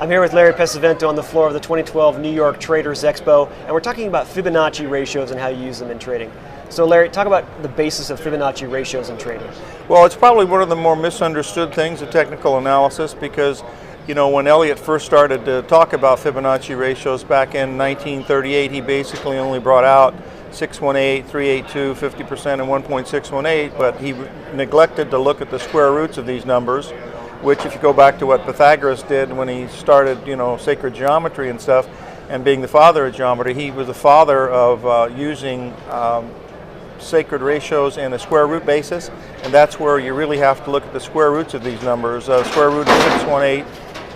I'm here with Larry Pesavento on the floor of the 2012 New York Traders Expo, and we're talking about Fibonacci ratios and how you use them in trading. So Larry, talk about the basis of Fibonacci ratios in trading. Well, it's probably one of the more misunderstood things of technical analysis because, you know, when Elliott first started to talk about Fibonacci ratios back in 1938, he basically only brought out 618, 382, 50%, and 1.618, but he neglected to look at the square roots of these numbers, which if you go back to what Pythagoras did when he started, you know, sacred geometry and stuff, and being the father of geometry, he was the father of using sacred ratios in a square root basis, and that's where you really have to look at the square roots of these numbers. Square root of 618,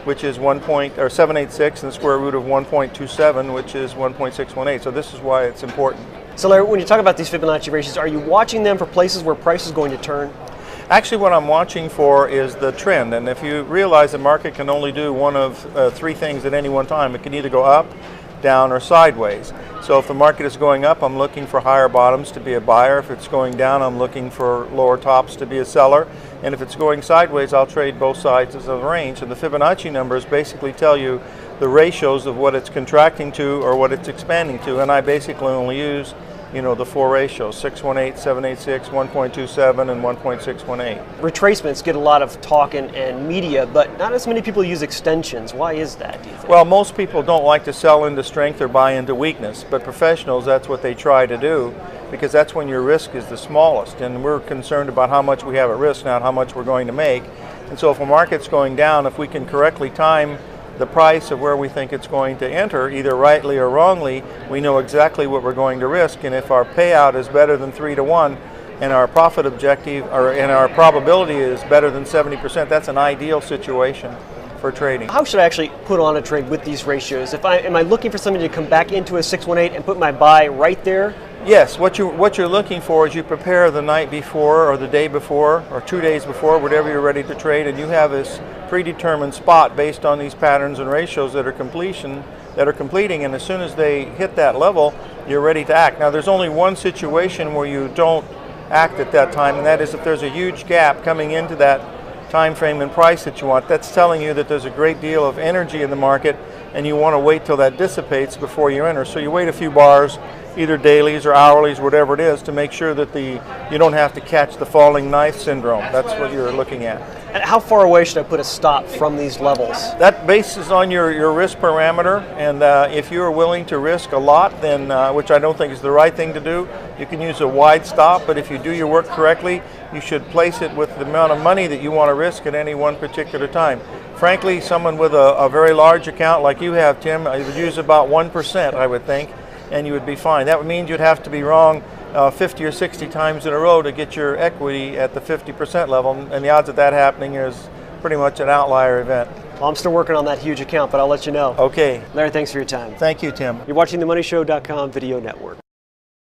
which is 786, and the square root of 1.27, which is 1.618. So this is why it's important. So Larry, when you talk about these Fibonacci ratios, are you watching them for places where price is going to turn? Actually, what I'm watching for is the trend, and if you realize the market can only do one of three things at any one time, it can either go up, down, or sideways. So if the market is going up, I'm looking for higher bottoms to be a buyer. If it's going down, I'm looking for lower tops to be a seller. And if it's going sideways, I'll trade both sides of the range. And the Fibonacci numbers basically tell you the ratios of what it's contracting to or what it's expanding to. And I basically only use, you know, the four ratios: 618, 786, 1.27, and 1.618. Retracements get a lot of talk and media, but not as many people use extensions. Why is that, do you think? Well, most people don't like to sell into strength or buy into weakness, but professionals, that's what they try to do, because that's when your risk is the smallest. And we're concerned about how much we have at risk, not how much we're going to make. And so if a market's going down, if we can correctly time the price of where we think it's going to enter, either rightly or wrongly, we know exactly what we're going to risk. And if our payout is better than 3-to-1 and our profit objective and our probability is better than 70%, that's an ideal situation for trading. How should I actually put on a trade with these ratios? Am I looking for something to come back into a 618 and put my buy right there? Yes, what you're looking for is you prepare the night before or the day before or 2 days before, whatever you're ready to trade, and you have this predetermined spot based on these patterns and ratios that are completing, and as soon as they hit that level, you're ready to act. Now there's only one situation where you don't act at that time, and that is if there's a huge gap coming into that time frame and price that you want. That's telling you that there's a great deal of energy in the market and you want to wait till that dissipates before you enter. So you wait a few bars, either dailies or hourlies, whatever it is, to make sure that you don't have to catch the falling knife syndrome. That's what you're looking at. And how far away should I put a stop from these levels? That bases on your risk parameter, and if you are willing to risk a lot, then which I don't think is the right thing to do, you can use a wide stop, but if you do your work correctly, you should place it with the amount of money that you want to risk at any one particular time. Frankly, someone with a very large account like you have, Tim, would use about 1%, I would think, and you would be fine. That would mean you'd have to be wrong 50 or 60 times in a row to get your equity at the 50% level, and the odds of that happening is pretty much an outlier event. Well, I'm still working on that huge account, but I'll let you know. Okay. Larry, thanks for your time. Thank you, Tim. You're watching the MoneyShow.com video network.